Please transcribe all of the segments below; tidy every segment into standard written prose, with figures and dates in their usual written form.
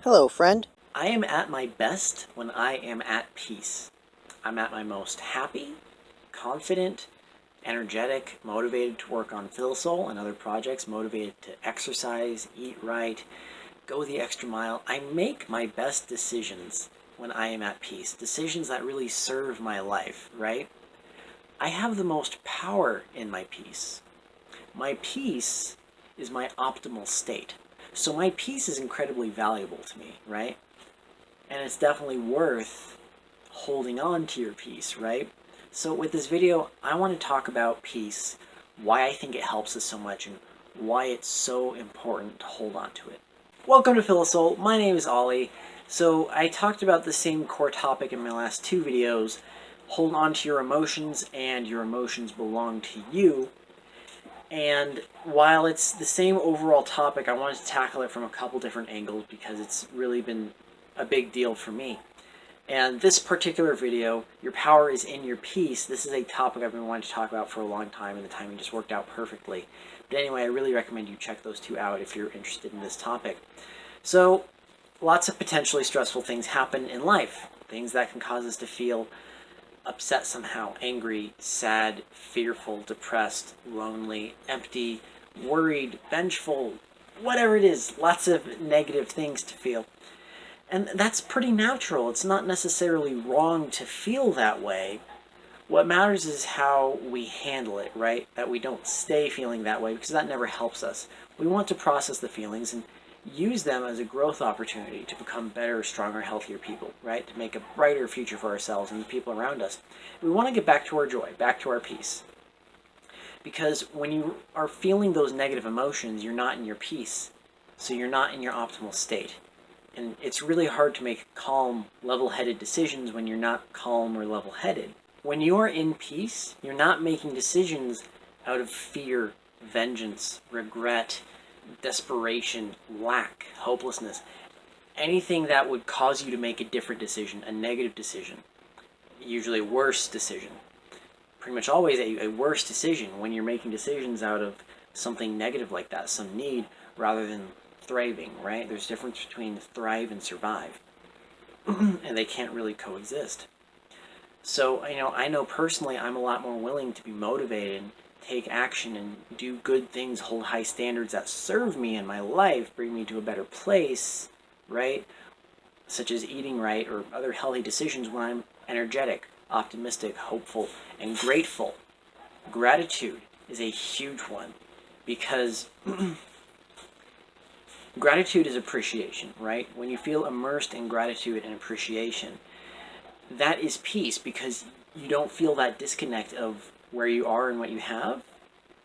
Hello, friend. I am at my best when I am at peace. I'm at my most happy, confident, energetic, motivated to work on PhilSoul and other projects, motivated to exercise, eat right, go the extra mile. I make my best decisions when I am at peace, decisions that really serve my life, right? I have the most power in my peace. My peace is my optimal state. So my peace is incredibly valuable to me, right? And it's definitely worth holding on to your peace, right? So with this video, I want to talk about peace, why I think it helps us so much, and why it's so important to hold on to it. Welcome to PhilSoul. My name is Ollie. So I talked about the same core topic in my last two videos. Hold on to your emotions, and your emotions belong to you. And while it's the same overall topic, I wanted to tackle it from a couple different angles because it's really been a big deal for me. And this particular video, your power is in your peace. This is a topic I've been wanting to talk about for a long time, and the timing just worked out perfectly. But anyway, I really recommend you check those two out if you're interested in this topic. So, lots of potentially stressful things happen in life. Things that can cause us to feel upset somehow, angry, sad, fearful, depressed, lonely, empty, worried, vengeful, whatever it is. Lots of negative things to feel. And that's pretty natural. It's not necessarily wrong to feel that way. What matters is how we handle it, right? That we don't stay feeling that way, because that never helps us. We want to process the feelings and use them as a growth opportunity to become better, stronger, healthier people, right? To make a brighter future for ourselves and the people around us. We want to get back to our joy, back to our peace. Because when you are feeling those negative emotions, you're not in your peace. So you're not in your optimal state. And it's really hard to make calm, level-headed decisions when you're not calm or level-headed. When you're in peace, you're not making decisions out of fear, vengeance, regret, desperation, lack, hopelessness. Anything that would cause you to make a different decision, a negative decision, usually a worse decision. Pretty much always a worse decision when you're making decisions out of something negative like that, some need, rather than thriving, right? There's a difference between thrive and survive. And they can't really coexist. So, I know personally I'm a lot more willing to be motivated, take action, and do good things, hold high standards that serve me in my life, bring me to a better place, right? Such as eating right or other healthy decisions when I'm energetic, optimistic, hopeful, and grateful. Gratitude is a huge one because gratitude is appreciation, right? When you feel immersed in gratitude and appreciation, that is peace because you don't feel that disconnect of where you are and what you have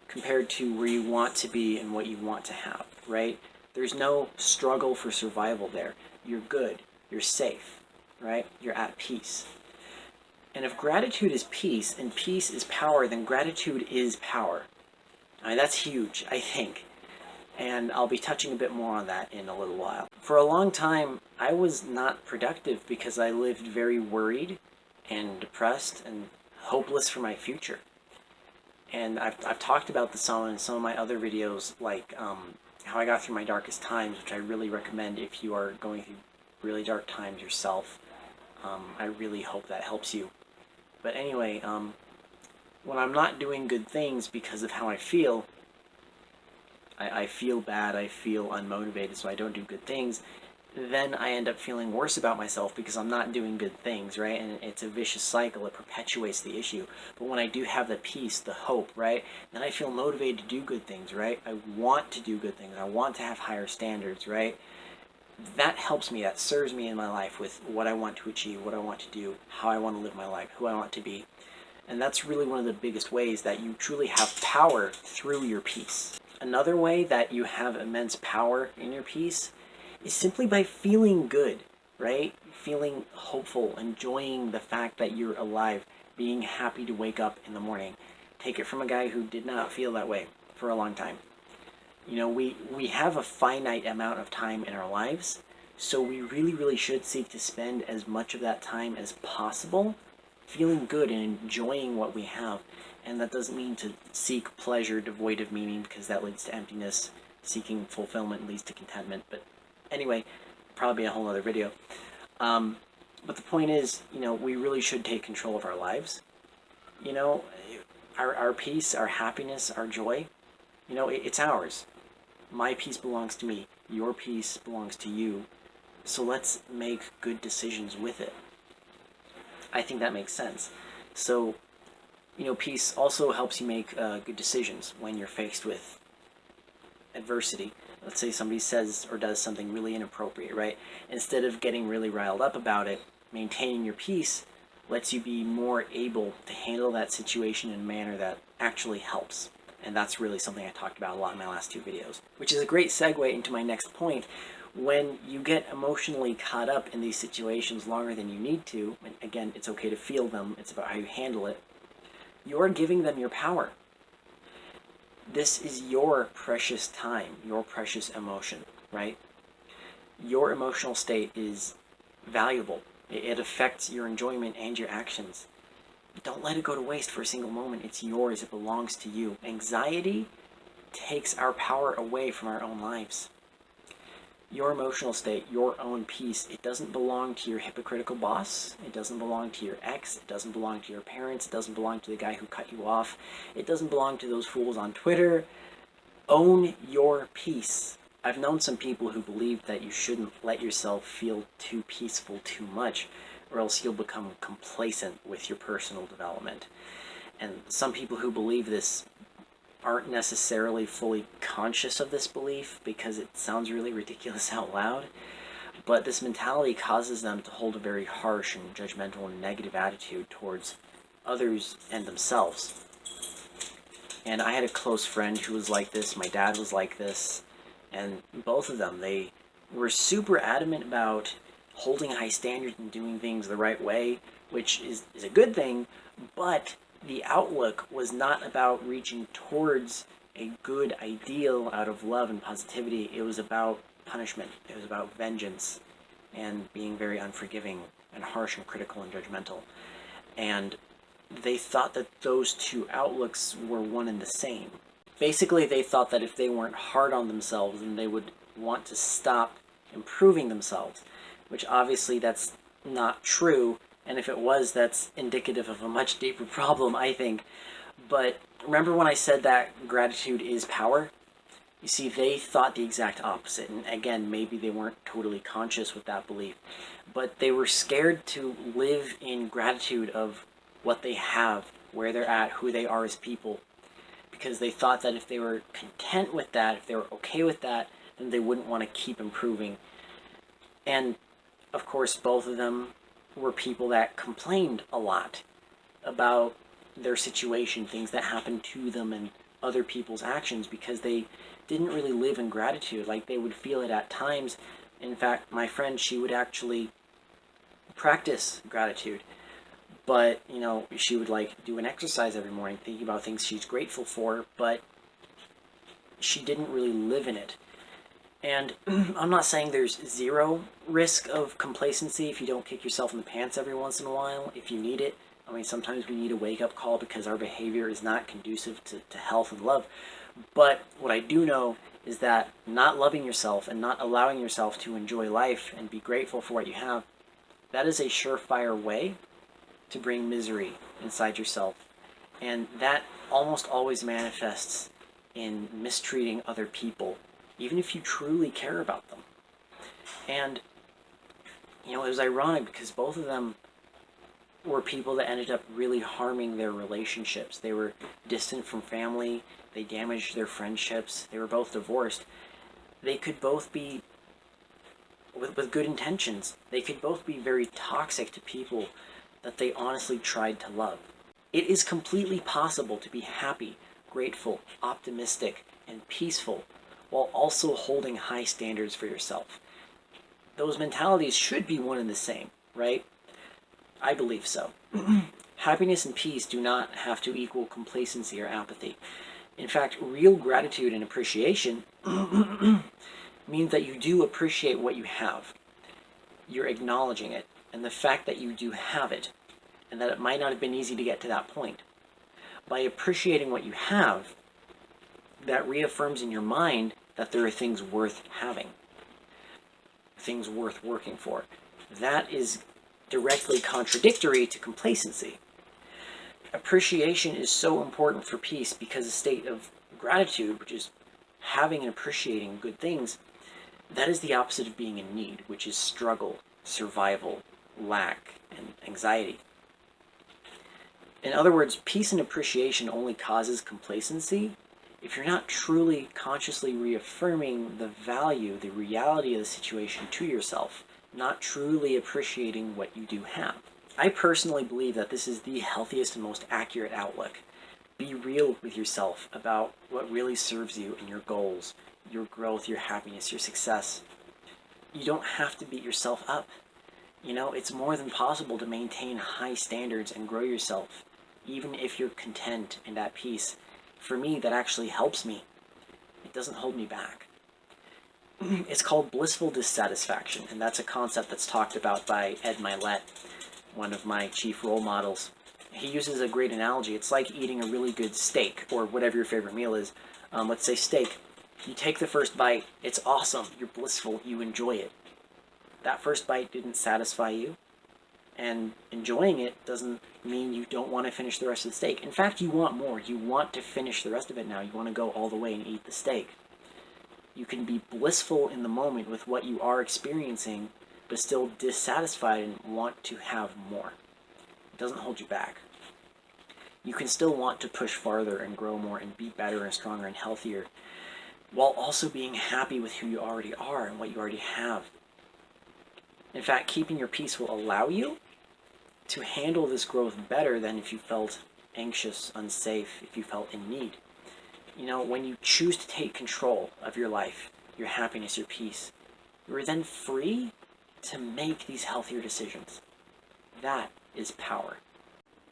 compared to where you want to be and what you want to have, right? There's no struggle for survival there. You're good. You're safe, right? You're at peace. And if gratitude is peace and peace is power, then gratitude is power. I mean, that's huge, I think. And I'll be touching a bit more on that in a little while. For a long time, I was not productive because I lived very worried and depressed and hopeless for my future. And I've talked about this in some of my other videos, like how I got through my darkest times, which I really recommend if you are going through really dark times yourself. I really hope that helps you. But anyway, when I'm not doing good things because of how I feel bad, I feel unmotivated, so I don't do good things, then I end up feeling worse about myself because I'm not doing good things, right? And it's a vicious cycle. It perpetuates the issue. But when I do have the peace, the hope, right, then I feel motivated to do good things, right? I want to do good things. I want to have higher standards, right? That helps me. That serves me in my life with what I want to achieve, what I want to do, how I want to live my life, who I want to be. And that's really one of the biggest ways that you truly have power through your peace. Another way that you have immense power in your peace is simply by feeling good, right? Feeling hopeful, enjoying the fact that you're alive, being happy to wake up in the morning. Take it from a guy who did not feel that way for a long time. We have a finite amount of time in our lives, so we really, really should seek to spend as much of that time as possible feeling good and enjoying what we have. And that doesn't mean to seek pleasure devoid of meaning, because that leads to emptiness. Seeking fulfillment leads to contentment. But anyway, probably be a whole other video. But the point is, we really should take control of our lives. Our peace, our happiness, our joy, it's ours. My peace belongs to me. Your peace belongs to you. So let's make good decisions with it. I think that makes sense. So, peace also helps you make good decisions when you're faced with adversity. Let's say somebody says or does something really inappropriate, right? Instead of getting really riled up about it, maintaining your peace lets you be more able to handle that situation in a manner that actually helps. And that's really something I talked about a lot in my last 2 videos, which is a great segue into my next point. When you get emotionally caught up in these situations longer than you need to, and again, it's okay to feel them, it's about how you handle it, you're giving them your power. This is your precious time, your precious emotion, right? Your emotional state is valuable. It affects your enjoyment and your actions. Don't let it go to waste for a single moment. It's yours. It belongs to you. Anxiety takes our power away from our own lives. Your emotional state, your own peace, it doesn't belong to your hypocritical boss. It doesn't belong to your ex. It doesn't belong to your parents. It doesn't belong to the guy who cut you off. It doesn't belong to those fools on Twitter. Own your peace. I've known some people who believe that you shouldn't let yourself feel too peaceful too much, or else you'll become complacent with your personal development. And some people who believe this aren't necessarily fully conscious of this belief because it sounds really ridiculous out loud, but this mentality causes them to hold a very harsh and judgmental and negative attitude towards others and themselves. And I had a close friend who was like this, my dad was like this, and both of them, they were super adamant about holding high standards and doing things the right way, which is a good thing, but the outlook was not about reaching towards a good ideal out of love and positivity. It was about punishment. It was about vengeance and being very unforgiving and harsh and critical and judgmental. And they thought that those two outlooks were one and the same. Basically, they thought that if they weren't hard on themselves, then they would want to stop improving themselves, which obviously that's not true. And if it was, that's indicative of a much deeper problem, I think. But remember when I said that gratitude is power? You see, they thought the exact opposite. And again, maybe they weren't totally conscious with that belief, but they were scared to live in gratitude of what they have, where they're at, who they are as people, because they thought that if they were content with that, if they were okay with that, then they wouldn't want to keep improving. And of course, both of them were people that complained a lot about their situation, things that happened to them and other people's actions, because they didn't really live in gratitude. Like, they would feel it at times. In fact, my friend, she would actually practice gratitude, but she would do an exercise every morning thinking about things she's grateful for, but she didn't really live in it. And I'm not saying there's zero risk of complacency if you don't kick yourself in the pants every once in a while, if you need it. I mean, sometimes we need a wake-up call because our behavior is not conducive to health and love. But what I do know is that not loving yourself and not allowing yourself to enjoy life and be grateful for what you have, that is a surefire way to bring misery inside yourself. And that almost always manifests in mistreating other people, even if you truly care about them. And, it was ironic because both of them were people that ended up really harming their relationships. They were distant from family. They damaged their friendships. They were both divorced. They could both be, with good intentions, they could both be very toxic to people that they honestly tried to love. It is completely possible to be happy, grateful, optimistic, and peaceful while also holding high standards for yourself. Those mentalities should be one and the same, right? I believe so. Happiness and peace do not have to equal complacency or apathy. In fact, real gratitude and appreciation means that you do appreciate what you have. You're acknowledging it, and the fact that you do have it, and that it might not have been easy to get to that point. By appreciating what you have, that reaffirms in your mind that there are things worth having. things worth working for. That is directly contradictory to complacency. Appreciation is so important for peace because a state of gratitude, which is having and appreciating good things, that is the opposite of being in need, which is struggle, survival, lack, and anxiety. In other words, peace and appreciation only causes complacency if you're not truly consciously reaffirming the value, the reality of the situation to yourself, not truly appreciating what you do have. I personally believe that this is the healthiest and most accurate outlook. Be real with yourself about what really serves you and your goals, your growth, your happiness, your success. You don't have to beat yourself up. It's more than possible to maintain high standards and grow yourself, even if you're content and at peace. For me, that actually helps me. It doesn't hold me back. It's called blissful dissatisfaction, and that's a concept that's talked about by Mylett, one of my chief role models. He uses a great analogy. It's like eating a really good steak, or whatever your favorite meal is. Let's say steak. You take the first bite, it's awesome, you're blissful, you enjoy it. That first bite didn't satisfy you, and enjoying it doesn't mean you don't want to finish the rest of the steak. In fact, you want more. You want to finish the rest of it now. You want to go all the way and eat the steak. You can be blissful in the moment with what you are experiencing, but still dissatisfied and want to have more. It doesn't hold you back. You can still want to push farther and grow more and be better and stronger and healthier, while also being happy with who you already are and what you already have. In fact, keeping your peace will allow you to handle this growth better than if you felt anxious, unsafe, if you felt in need. When you choose to take control of your life, your happiness, your peace, you're then free to make these healthier decisions. That is power.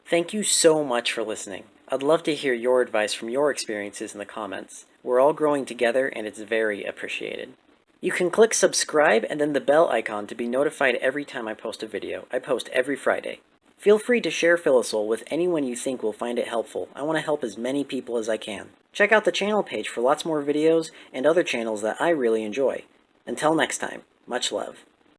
Thank you so much for listening. I'd love to hear your advice from your experiences in the comments. We're all growing together, and it's very appreciated. You can click subscribe and then the bell icon to be notified every time I post a video. I post every Friday. Feel free to share Philisol with anyone you think will find it helpful. I want to help as many people as I can. Check out the channel page for lots more videos and other channels that I really enjoy. Until next time, much love.